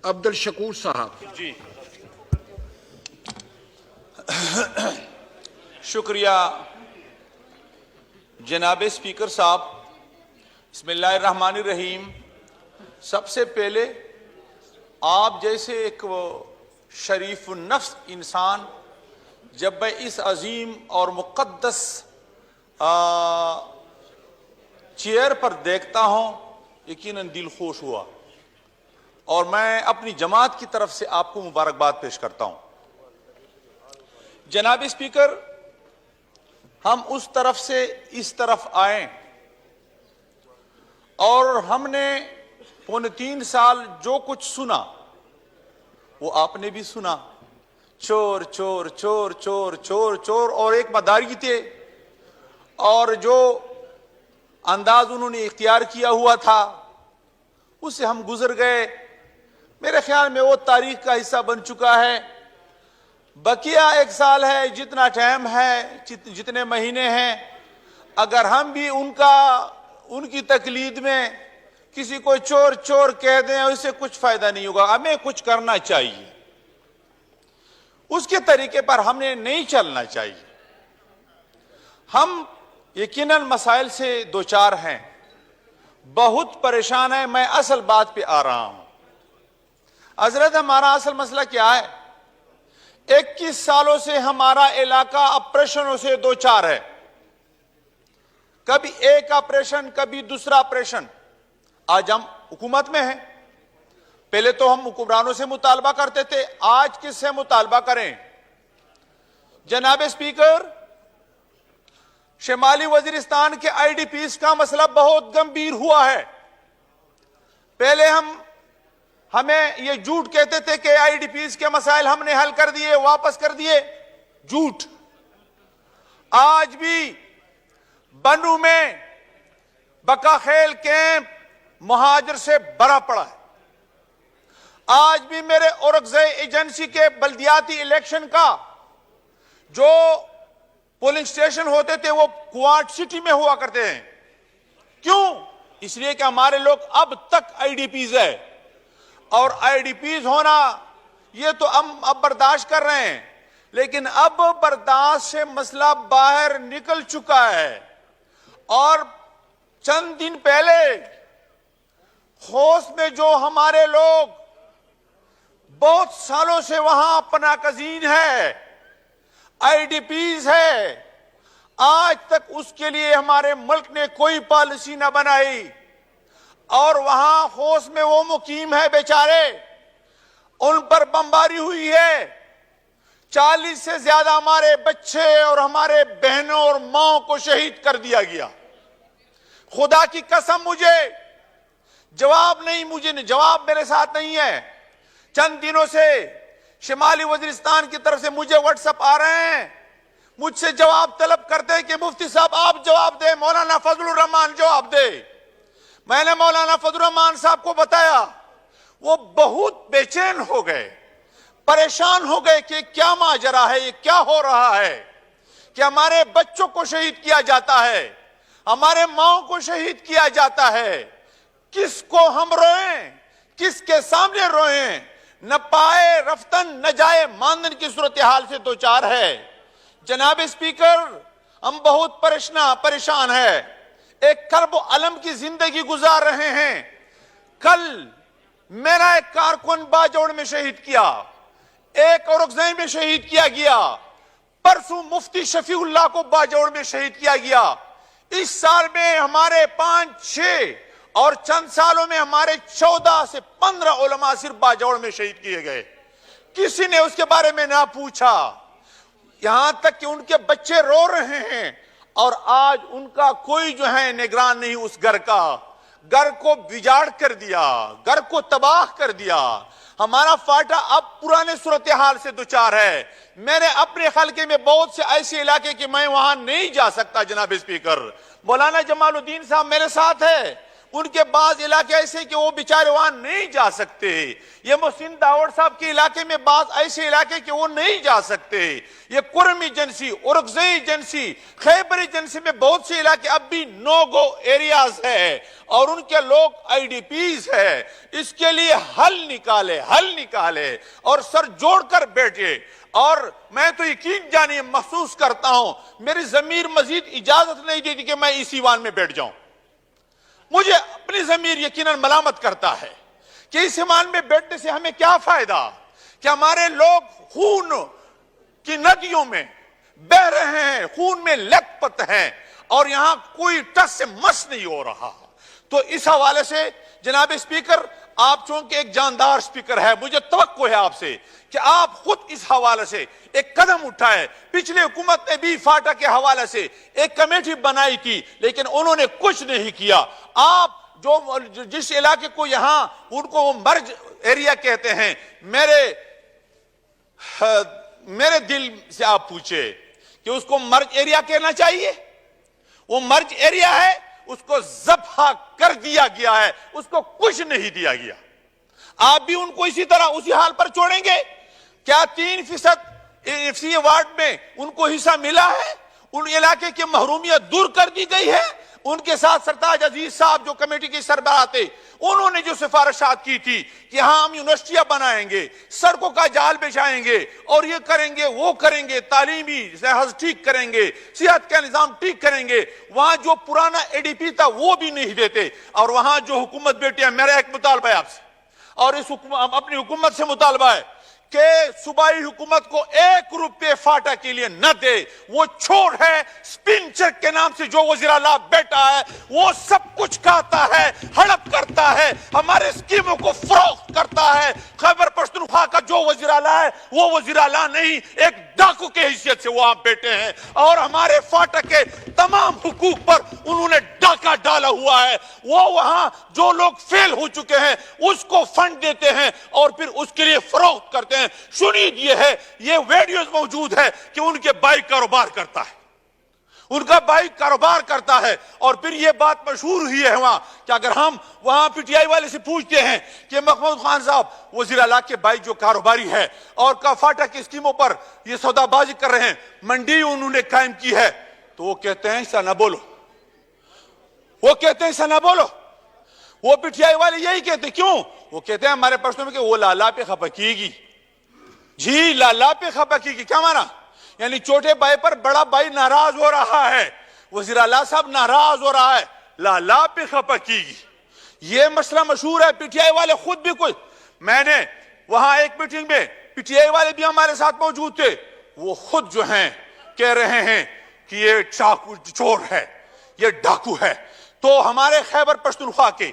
عبد الشکور صاحب. جی شکریہ جناب اسپیکر صاحب. بسم اللہ الرحمن الرحیم. سب سے پہلے آپ جیسے ایک شریف النفس انسان جب میں اس عظیم اور مقدس چیئر پر دیکھتا ہوں یقیناً دل خوش ہوا، اور میں اپنی جماعت کی طرف سے آپ کو مبارکباد پیش کرتا ہوں. جناب اسپیکر، ہم اس طرف سے اس طرف آئے اور ہم نے 3.25 سال جو کچھ سنا وہ آپ نے بھی سنا. چور چور چور چور چور چور اور ایک مداری تھے، اور جو انداز انہوں نے اختیار کیا ہوا تھا اس سے ہم گزر گئے. میرے خیال میں وہ تاریخ کا حصہ بن چکا ہے. بقیہ 1 سال ہے، جتنا ٹائم ہے، جتنے مہینے ہیں، اگر ہم بھی ان کی تقلید میں کسی کو چور چور کہہ دیں اس سے کچھ فائدہ نہیں ہوگا. ہمیں کچھ کرنا چاہیے، اس کے طریقے پر ہم نے نہیں چلنا چاہیے. ہم یقیناً مسائل سے دوچار ہیں، بہت پریشان ہیں. میں اصل بات پہ آ رہا ہوں. حضرت ہمارا اصل مسئلہ کیا ہے؟ 21 سالوں سے ہمارا علاقہ آپریشنوں سے دوچار ہے. کبھی ایک آپریشن، کبھی دوسرا آپریشن. آج ہم حکومت میں ہیں، پہلے تو ہم حکمرانوں سے مطالبہ کرتے تھے، آج کس سے مطالبہ کریں؟ جناب اسپیکر، شمالی وزیرستان کے آئی ڈی پیز کا مسئلہ بہت گمبھیر ہوا ہے. پہلے ہمیں یہ جھوٹ کہتے تھے کہ آئی ڈی پیز کے مسائل ہم نے حل کر دیے، واپس کر دیے. جھوٹ. آج بھی بنو میں بقا خیل کیمپ مہاجر سے بھرا پڑا ہے. آج بھی میرے اورکزئی ایجنسی کے بلدیاتی الیکشن کا جو پولنگ سٹیشن ہوتے تھے وہ کوارٹ سٹی میں ہوا کرتے ہیں. کیوں؟ اس لیے کہ ہمارے لوگ اب تک آئی ڈی پیز ہے، اور آئی ڈی پیز ہونا یہ تو ہم اب برداشت کر رہے ہیں، لیکن اب برداشت سے مسئلہ باہر نکل چکا ہے. اور چند دن پہلے خوست میں جو ہمارے لوگ بہت سالوں سے وہاں پناہ گزین ہے، آئی ڈی پیز ہے، آج تک اس کے لیے ہمارے ملک نے کوئی پالیسی نہ بنائی. اور وہاں خوست میں وہ مقیم ہے بیچارے، ان پر بمباری ہوئی ہے. 40 سے زیادہ ہمارے بچے اور ہمارے بہنوں اور ماں کو شہید کر دیا گیا. خدا کی قسم مجھے جواب میرے ساتھ نہیں ہے. چند دنوں سے شمالی وزیرستان کی طرف سے مجھے واٹس اپ آ رہے ہیں، مجھ سے جواب طلب کرتے ہیں کہ مفتی صاحب آپ جواب دیں، مولانا فضل الرحمان جواب دے. میں نے مولانا فضل الرحمان صاحب کو بتایا، وہ بہت بے چین ہو گئے، پریشان ہو گئے کہ کیا ماجرا ہے، یہ کیا ہو رہا ہے کہ ہمارے بچوں کو شہید کیا جاتا ہے، ہمارے ماں کو شہید کیا جاتا ہے. کس کو ہم روئیں، کس کے سامنے روئیں؟ نہ پائے رفتن نہ جائے ماندن کی صورتحال سے دوچار ہے. جناب اسپیکر، ہم بہت پریشان ہیں، ایک کرب و علم کی زندگی گزار رہے ہیں. کل میرا ایک کارکن باجوڑ میں شہید کیا، ایک اورکزئی میں شہید کیا گیا، پرسوں مفتی شفیع اللہ کو باجوڑ میں شہید کیا گیا. اس سال میں ہمارے 5-6 اور چند سالوں میں ہمارے 14 سے 15 علماء صرف باجوڑ میں شہید کیے گئے. کسی نے اس کے بارے میں نہ پوچھا، یہاں تک کہ ان کے بچے رو رہے ہیں، اور آج ان کا کوئی جو ہے نگران نہیں. اس گھر کو بجاڑ کر دیا، گھر کو تباہ کر دیا. ہمارا فاٹا اب پرانے صورتحال سے دوچار ہے. میں نے اپنے خلقے میں بہت سے ایسے علاقے کہ میں وہاں نہیں جا سکتا. جناب اسپیکر، مولانا جمال الدین صاحب میرے ساتھ ہے، ان کے بعض علاقے ایسے کہ وہ بیچارے وہاں نہیں جا سکتے. یہ محسن داوڑ صاحب کے علاقے میں بعض ایسے علاقے کہ وہ نہیں جا سکتے. یہ کرم ایجنسی، اورکزئی ایجنسی، خیبر ایجنسی میں بہت سے علاقے اب بھی نو گو ایریاز ہے اور ان کے لوگ آئی ڈی پیز ہے. اس کے لیے حل نکالے اور سر جوڑ کر بیٹھے. اور میں تو یقین جانے محسوس کرتا ہوں میری ضمیر مزید اجازت نہیں دیتی کہ میں اس ایوان میں بیٹھ جاؤں. مجھے اپنی ضمیر یقیناً ملامت کرتا ہے کہ اس ایوان میں بیٹھنے سے ہمیں کیا فائدہ کہ ہمارے لوگ خون کی ندیوں میں بہ رہے ہیں، خون میں لت پت ہیں اور یہاں کوئی ٹس سے مس نہیں ہو رہا. تو اس حوالے سے جناب اسپیکر، آپ چونکہ ایک جاندار اسپیکر ہے، مجھے توقع ہے آپ سے کہ آپ خود اس حوالے سے ایک قدم اٹھائے. پچھلے حکومت نے بھی فاٹا کے حوالے سے ایک کمیٹی بنائی تھی لیکن انہوں نے کچھ نہیں کیا. آپ جس علاقے کو یہاں ان کو وہ مرج ایریا کہتے ہیں، میرے دل سے آپ پوچھے کہ اس کو مرج ایریا کہنا چاہیے؟ وہ مرج ایریا ہے، اس کو ذبح کر دیا گیا ہے، اس کو کچھ نہیں دیا گیا. آپ بھی ان کو اسی طرح اسی حال پر چھوڑیں گے؟ کیا 3% اسی وارڈ میں ان کو حصہ ملا ہے؟ ان علاقے کی محرومیت دور کر دی گئی ہے؟ ان کے ساتھ سرتاج عزیز صاحب جو کمیٹی کے سربراہ تھے، انہوں نے جو سفارشات کی تھی کہ ہاں ہم یونیورسٹیاں بنائیں گے، سڑکوں کا جال بچھائیں گے اور یہ کریں گے وہ کریں گے، تعلیمی لحاظ ٹھیک کریں گے، صحت کا نظام ٹھیک کریں گے، وہاں جو پرانا اے ڈی پی تھا وہ بھی نہیں دیتے. اور وہاں جو حکومت بیٹی ہے، میرا ایک مطالبہ ہے آپ سے اور اپنی حکومت سے مطالبہ ہے کہ صوبائی حکومت کو 1 روپے فاٹا کے لیے نہ دے. وہ چھوڑ ہے سپن چیک کے نام سے جو وزیر اعلیٰ بیٹا ہے، وہ سب کچھ کہتا ہے، ہڑپ کرتا ہے، ہمارے اسکیموں کو فروخت کرتا ہے. خیبر پختونخوا کا جو وزیر اعلیٰ ہے وہ وزیر اعلیٰ نہیں، ایک ڈاکو کے حیثیت سے وہ آپ بیٹے ہیں اور ہمارے فاٹا کے تمام حقوق پر انہوں نے ڈاکہ ڈالا ہوا ہے. وہ وہاں جو لوگ فیل ہو چکے ہیں اس کو فنڈ دیتے ہیں اور پھر اس کے لیے فروخت کرتے ہیں. شنید یہ ہے، یہ ویڈیوز موجود ہے کہ ان کے بھائی کاروبار کرتا ہے، ان کا بھائی کاروبار کرتا ہے. اور پھر یہ بات مشہور ہوئی ہے وہاں کہ اگر ہم وہاں پی ٹی آئی والے سے پوچھتے ہیں کہ محمود خان صاحب وزیر اعلیٰ کے بھائی جو کاروباری ہے اور فاٹا کی اسکیموں پر یہ سودا بازی کر رہے ہیں، منڈی انہوں نے قائم کی ہے، تو وہ کہتے ہیں ایسا نہ بولو، وہ کہتے ہیں ایسا نہ بولو. وہ پی ٹی آئی والے یہی کہتے ہیں. کیوں؟ وہ کہتے ہیں ہمارے پرسنوں میں کہ وہ لالا پہ خپکی گی. جی، لالا پہ خپکی گی کیا مانا؟ یعنی چھوٹے بھائی پر بڑا بھائی ناراض ہو رہا ہے، وزیر اعلیٰ صاحب ناراض ہو رہا ہے، لالا پہ خپکی گی. یہ مسئلہ مشہور ہے. پی ٹی آئی والے خود بھی کچھ، میں نے وہاں ایک میٹنگ میں پی ٹی آئی والے بھی ہمارے ساتھ موجود تھے، وہ خود جو ہیں کہہ رہے ہیں کہ یہ چور ہے، یہ ڈاکو ہے. تو ہمارے خیبر پختونخوا کے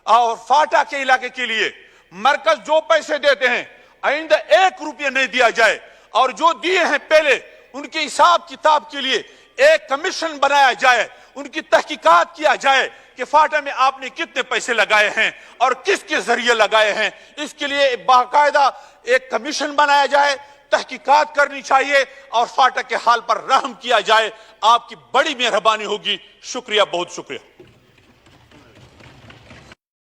اور فاٹا کے علاقے کے لیے مرکز جو پیسے دیتے ہیں آئندہ 1 روپیہ نہیں دیا جائے اور جو دیے ہیں پہلے ان کے حساب کتاب کے لیے ایک کمیشن بنایا جائے، ان کی تحقیقات کیا جائے کہ فاٹا میں آپ نے کتنے پیسے لگائے ہیں اور کس کے ذریعے لگائے ہیں. اس کے لیے باقاعدہ ایک کمیشن بنایا جائے، تحقیقات کرنی چاہیے اور فاٹا کے حال پر رحم کیا جائے. آپ کی بڑی مہربانی ہوگی. شکریہ، بہت شکریہ.